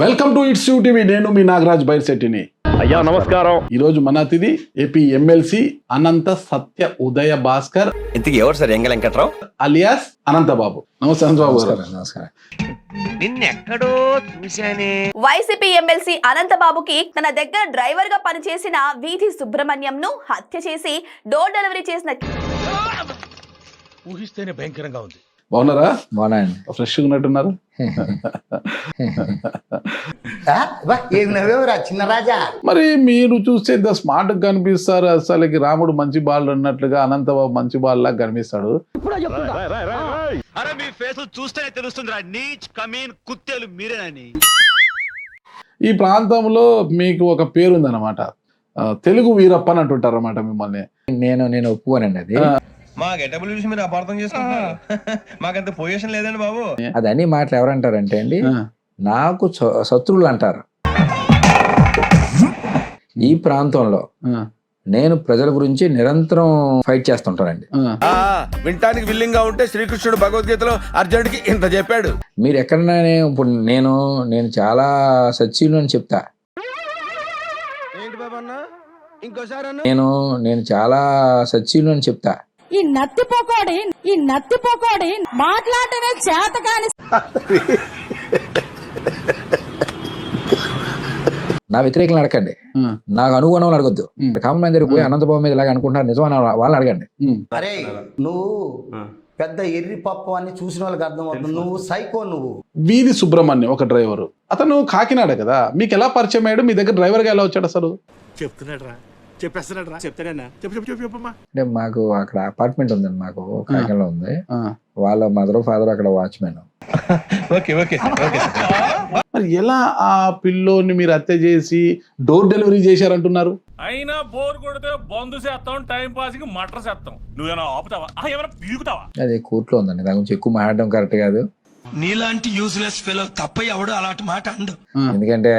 Welcome to it's you TV. నేను మీ నాగరాజ్ బైర్శెట్టిని. అయ్యా నమస్కారం. ఈరోజు మన అతిథి ఏపీ ఎమ్మెల్సీ అనంత సత్య ఉదయ భాస్కర్. ఇంతకీ ఎవరు సార్? ఎంగ వెంకట్రావు అలియాస్ అనంతబాబు. నమస్తే అనంతబాబు గారు. నమస్కారం. నిన్నెక్కడో చూశానే. వైసీపీ ఎమ్మెల్సీ అనంతబాబుకి తన దగ్గర డ్రైవర్ గా పనిచేసిన వీధి సుబ్రహ్మణ్యం ను హత్య చేసి డోర్ డెలివరీ చేసిన ఊహిస్తేనే భయంకరంగా ఉంది. బాగున్నారా? బాగున్నాయండి. ఫ్రెష్ గా ఉన్నట్టున్నారు. ఏమి నవ్వేవరా చిన్న రాజా? మరి మీరు చూస్తే ఇంత స్మార్ట్ గా కనిపిస్తారు. అసలుకి రాముడు మంచి బాల్ అన్నట్లుగా అనంతబాబు మంచి బాల్ లాగా కనిపిస్తాడు. అరే మీ ఫేస్ చూస్తేనే తెలుస్తుందిరా, నీచ్ కమీన్ కుత్తేలు మీరేనని. ఈ ప్రాంతంలో మీకు ఒక పేరుందన్నమాట, తెలుగు వీరప్ప అని అంటుంటారు అన్నమాట మిమ్మల్ని. నేను ఒప్పుకోనండి. అది మా గెటబుల్ చూసి మీరు అపార్థం చేసుకుంటున్నారు. మాకంత పొజిషన్ లేదండి బాబు. అది అన్ని మాటలు ఎవరంటారంటే అండి, నాకు శత్రువులు అంటారు. ఈ ప్రాంతంలో నేను ప్రజల గురించి నిరంతరం ఫైట్ చేస్తుంటానండి. వినటానికి విల్లింగ్ గా ఉంటే శ్రీకృష్ణుడు భగవద్గీతలో అర్జునుడికి ఇంత చెప్పాడు. మీరు ఎక్కడైనా ఇప్పుడు నేను చాలా సత్యులు అని చెప్తా. ఏంటి బాబు అన్న ఇంకోసారి? నేను చాలా సత్యులు అని చెప్తా. ఈ నత్తిపోకోడి మాట్లాడటమే చేత కాని. నా వ్యతిరేకలు అడగండి, నాకు అనుగుణం అడగొద్దు. కామన్ మ్యాన్ దగ్గర పోయి అనంతబాబు మీద ఇలాగ అనుకుంటున్నారు నిజమని వాళ్ళని అడగండి. అరే నువ్వు పెద్ద ఎర్రి పప్పు అని చూసిన వాళ్ళకి అర్థమవుతుంది. నువ్వు సైకో. నువ్వు వీధి సుబ్రహ్మణ్యం ఒక డ్రైవరు. అతను కాకినాడ కదా, మీకు ఎలా పరిచయం అయ్యాడు? మీ దగ్గర డ్రైవర్ గా ఎలా వచ్చాడు అసలు? అంటే మాకు అక్కడ అపార్ట్మెంట్ ఉందండి, మాకు కాకినాడలో ఉంది. వాళ్ళ మదర్ ఫాదర్ అక్కడ వాచ్మెన్. మరి ఎలా ఆ పిల్లోని మీరు హత్య చేసి డోర్ డెలివరీ చేశారంటున్నారు? అయినా బోర్ కొడితే బంధు చేస్తాం, టైం పాస్ కి మటర్ చేస్తాం. నువ్వేనా ఆపుతావా? ఏమైనా పీకుతావా? అది కోర్టులో ఉందండి, దాని గురించి ఎక్కువ మాట్లాడడం కరెక్ట్ కాదు. నీలాంటి యూజ్లెస్ ఫెలో తప్ప ఎవడు అలాంటి మాట అండు. ఎందుకంటే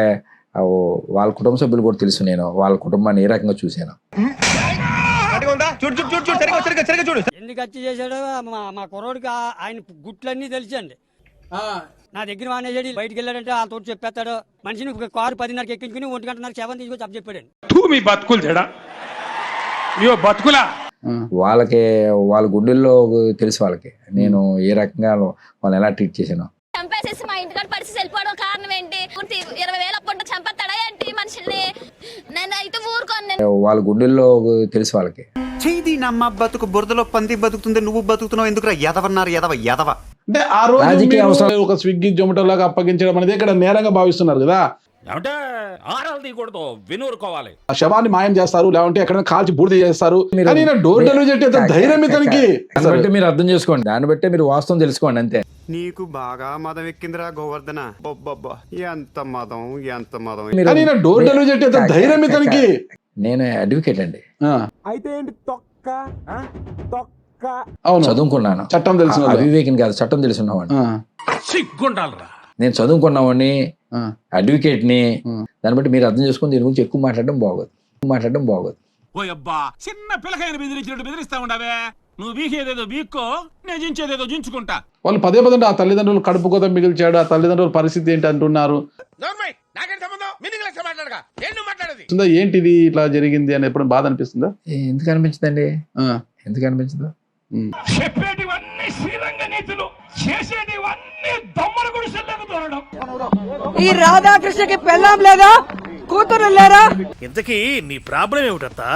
వాళ్ళ కుటుంబ సభ్యులు కూడా తెలుసు, నేను వాళ్ళ కుటుంబాన్ని ఏ రకంగా చూశాను. ఎందుకు హత్య చేశాడో మా కుర్రోడికి ఆయన గుట్లన్నీ తెలిసండి. నా దగ్గర మానేసాడు, బయటికి వెళ్ళాడంటే వాళ్ళతో చెప్పేస్తాడు. మనిషిని కారు 10:30 ఎక్కించుకుని 1:30 7 తీసుకొచ్చి అప్పచెప్పాడండి. మీ బతుకులు తేడా బతుకులా. వాళ్ళకి వాళ్ళ గుండెల్లో తెలుసు వాళ్ళకి నేను ఏ రకంగా వాళ్ళని ఎలా ట్రీట్ చేశాను. చంపేసేసి మా ఇంటికాడ పరిస్థితి వెళ్ళిపోవడం కారణం ఏంటి? 20,000 అప్పుడు చంపేస్తాడా ఏంటి మనుషుల్ని? నేను అయితే ఊరుకోను. వాళ్ళ గుండెల్లో తెలుసు వాళ్ళకి. చేయి నమ్మ బతుకు బురదలో పంది బతుకుతుంది, నువ్వు బతుకుతున్నావు ఎందుకురా? ఎదవన్నారు ఎదవ. అంటే ఆ రోజు ఒక స్విగ్గీ జొమాటో లాగా అప్పగించడం అనేది ఇక్కడ నేరంగా భావిస్తున్నారు కదా. అంటే ఆరాలు తీయకూడదు, వినూరుకోవాలి. ఆ శవాన్ని మాయం చేస్తారు, లేదంటే ఎక్కడైనా కాల్చి బూడిద చేస్తారు. డోర్ డెలివరీ చేస్తే ధైర్యం ఇతనికి. దాన్ని బట్టి మీరు అర్థం చేసుకోండి, దాన్ని బట్టే మీరు వాస్తవం తెలుసుకోండి అంతే. నీకు బాగా మదం ఎక్కిందిరా గోవర్ధన. ఎంత మదం. డోర్ డెలివరీ చేస్తే ధైర్యం ఇతనికి. నేను అడ్వకేట్ అండి. అయితే ఏంటి తొక్క అవును, చదువుకున్నాను. చట్టం తెలిసిన అవివేకిని కాదు, చట్టం తెలిసినవాడిని. సిగ్గుండాలరా. నేను చదువుకున్నవాడిని, అడ్వకేట్ ని. దాన్ని బట్టి మీరు అర్థం చేసుకుని దీని గురించి ఎక్కువ మాట్లాడడం బాగోదు. ఓ అబ్బా, చిన్న పిల్లకాయని బెదిరించినట్టు బెదిరిస్తా ఉండవే. నువ్వు వీకేదేదో వీక్కో, నేను జించేదేదో జించుకుంటా. వాళ్ళు పదే ఆ తల్లిదండ్రులు కడుపు కోత మిగిల్చాడు. ఆ తల్లిదండ్రుల పరిస్థితి ఏంటి అంటున్నారు. ఏంటిది ఇట్లా జరిగింది అని ఎప్పుడు బాధ అనిపిస్తుందా? ఎందుకు అనిపించదండి? ఎందుకు అనిపించదు? చెప్పేటివన్నీ శ్రీరంగ నీతులు, చేసేటివన్నీ దొమ్మల గుడిసెల్లోకి దూరడం. ఈ రాధాకృష్ణకి పెళ్ళాం లేదా, కూతురు లేరా? ఇంతకీ నీ ప్రాబ్లం ఏమిటత్తా?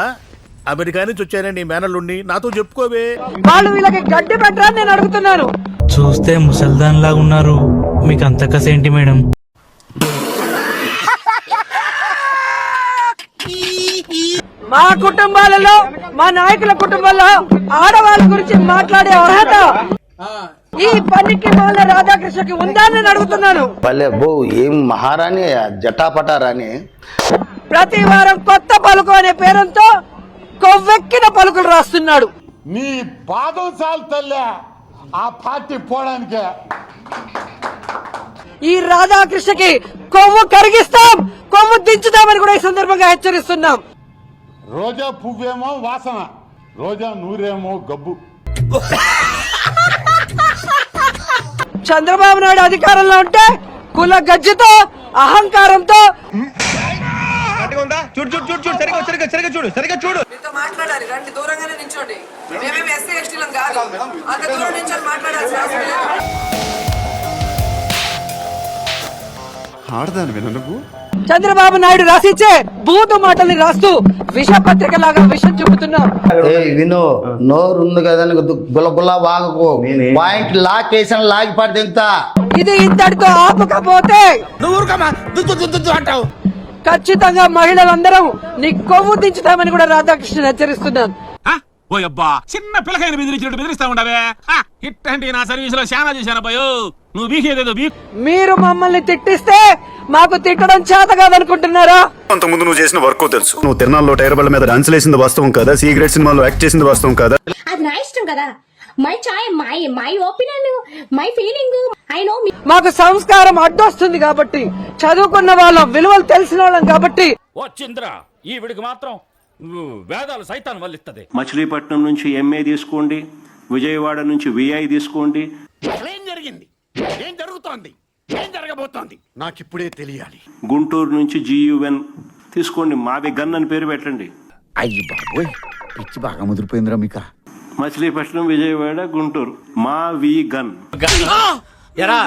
అమెరికా నుంచి వచ్చానే నీ మేనల్లుండి, నాతో చెప్పుకోవే. వాళ్ళు వీళ్ళకి గడ్డి పెట్టరా నేను అడుగుతున్నాను. చూస్తే ముసల్దాన్ లాగా ఉన్నారు, మీకు అంత కసేంటి మేడం? మా కుటుంబాలలో, మా నాయకుల కుటుంబాల్లో ఆడవాళ్ళ గురించి మాట్లాడే అర్హత ఈ పనికి మాల రాధాకృష్ణకి ఉందా అని అడుగుతున్నాను. ఏం మహారాణి జటాపటారాణి. ప్రతి వారం కొత్త పలుకు అనే పేరుతో కొవ్వెక్కిన పలుకులు రాస్తున్నాడు. నీ పాదం చాలు తల్లి ఆ పార్టీ పోవడానికే. ఈ రాధాకృష్ణకి కొవ్వు కరిగిస్తాం, కొవ్వు దించుతామని కూడా ఈ సందర్భంగా హెచ్చరిస్తున్నాం. రోజా పువ్వేమో వాసన, రోజా నూరేమో గబ్బు. చంద్రబాబు నాయుడు అధికారంలో ఉంటే కుల గజ్జతో అహంకారంతో మాట్లాడాలి. రండి, దూరంగానే నించోండి. మేమేమి ఎస్సీ ఎస్టీలం కాదు. అంత దూరం నుంచి మాట్లాడాల్సిన అవసరం లేదు. ఆడదాని నువ్వు చంద్రబాబు నాయుడు రాసిచ్చే భూత మాటల్ని రాస్తూ విషపత్రిక లాగా విషం చూపుతున్నాం. విను, నోరు ఉంది కదా గులగులా వాగకు. పాయింట్ లాకేసిన లాగి పడి తింటా. ఇది ఇంతటితో ఆపకపోతే అంటావు. ఖచ్చితంగా మహిళలందరం నీ కొవ్వు దించుతామని కూడా రాధాకృష్ణ హెచ్చరిస్తున్నాను. ఓ అబ్బా, చిన్న పిల్లకాయని బెదిరించినట్టు బెదిరిస్తా ఉండవే. ఇట్టంటే నా సర్వీస్ లో చాలా చేశాను పోయో. నువ్వు బీకేదేదో బీక్. మీరు మమ్మల్ని తిట్టిస్తే మాకు తిట్టడం చేత కాదనుకుంటున్నారా? అంతకుముందు నువ్వు చేసిన వర్క్ తెలుసు. నువ్వు తిరునాళ్ళలో టైర్ బల్ల మీద డాన్స్ వేసింది వాస్తవం కదా, సీక్రెట్ సినిమాలో యాక్ట్ చేసింది వాస్తవం కదా. అది నా ఇష్టం కదా. My chai, my opinion, my feeling. I know. మాకు సంస్కారం అడ్డొస్తుంది కాబట్టి, చదువుకున్న వాళ్ళం, విలువలు తెలిసిన వాళ్ళం కాబట్టి. ఓ చంద్ర, ఈ విడికి మాత్రం వేదాలు సైతాన్ వల్లిస్తుంది. మచిలీపట్నం నుంచి ఎంఏ తీసుకోండి, విజయవాడ నుంచి విఐ తీసుకోండి. ఏం జరిగింది? ఏం జరుగుతోంది? ఏం జరగబోతోంది? నాకిప్పుడే తెలియాలి. గుంటూరు నుంచి GUN తీసుకోండి, మావి గన్ అని పేరు పెట్టండి. అయ్యి బాబోయ్, పిచ్చి బాగా ముదిరిపోయిందిరా మీకా. మచిలీపట్నం, విజయవాడ, గుంటూరు, మావి గన్. ఎరా,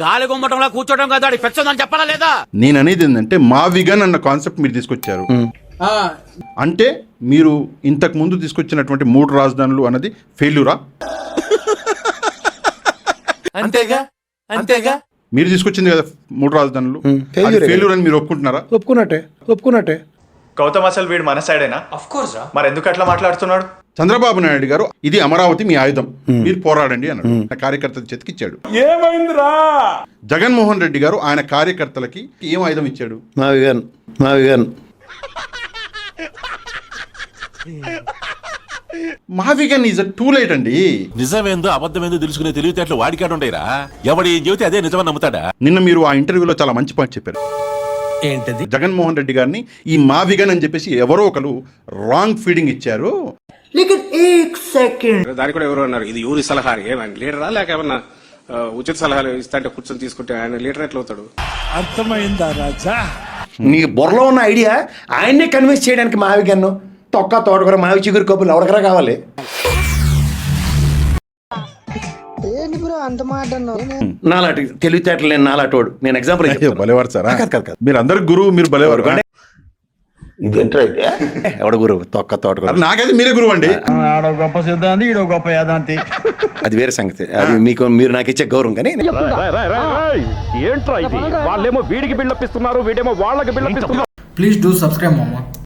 గాలి గుమ్మటంలో కూర్చోటం కదా, పెచ్చదని చెప్పాలా లేదా? నేను అనేది ఏంటంటే మా విగన్ అన్న కాన్సెప్ట్ మీరు తీసుకొచ్చారు. అంటే మీరు ఇంతకు ముందు తీసుకొచ్చినటువంటి 3 రాజధానులు అన్నది ఫెయిల్యూరా? అంతేగా అంతేగా. మీరు తీసుకొచ్చింది కదా 3 రాజధానులు, ఫెయిల్యూర్ అని మీరు ఒప్పుకుంటున్నారా? ఒప్పుకున్నట్టే. గౌతమ్ అసలు వీడు మన సైడేనా? Of course. మరి ఎందుకు అట్లా మాట్లాడుతున్నాడు? చంద్రబాబు నాయుడు గారు ఇది అమరావతి మీ ఆయుధం, మీరు పోరాడండి అన్నాడు, కార్యకర్తల చేతికిచ్చాడు. ఏమైందిరా? జగన్మోహన్ రెడ్డి గారు ఆయన కార్యకర్తలకి ఏం ఆయుధం ఇచ్చాడు? మా విగన్. మహావిగన్ ఈజ్ టూ లేట్ అండి. నిజమేందో అబద్ధమేందో తెలుసుకునే తెలివితేటలు వాడికాడు ఉండేరా? ఎవడి చెబితే అదే నిజమని నమ్ముతాడా? నిన్న మీరు ఆ ఇంటర్వ్యూలో చాలా మంచి పాయింట్ చెప్పారు. ఏంటది? జగన్మోహన్ రెడ్డి గారిని ఈ మావిగన్ అని చెప్పేసి ఎవరో ఒకరు రాంగ్ ఫీడింగ్ ఇచ్చారు. దానికి కూడా ఎవరు అన్నారు, ఇది ఊరి సలహా ఏమన్నా లీడరా లేక ఏమన్నా ఉచిత సలహాలు ఇస్తా కూర్చొని తీసుకుంటే ఆయన లీడర్ ఎట్లా అవుతాడు? అర్థమైందా రాజా? నీ బుర్రలో ఉన్న ఐడియా ఆయన్నే కన్విన్స్ చేయడానికి మావిగన్ను తొక్క తోటకూర మావి చిగురు కప్పులు ఎవరికరా కావాలి? నాలాంటి తెలివితేటలు నేను నాలాటోడు. నేను ఎగ్జాంపుల్ బలేవారు సార్. మీరు అందరు గురువు, మీరు బలేవారు. ఎవడ గురువు? తొక్క తోటకూర. నాకైతే మీరే గురువు అండి. గొప్ప సిద్ధాంతి, ఈడో గొప్ప యాదాంతి. అది వేరే సంగతి. అది మీరు నాకు ఇచ్చే గౌరవం. కానీ ఏంట్రా ఇది? వాళ్ళేమో వీడికి బిల్డప్ ఇస్తున్నారు, వీడేమో వాళ్ళకి బిల్డప్ ఇస్తున్నారు. ప్లీజ్ డూ సబ్స్క్రైబ్ మామ.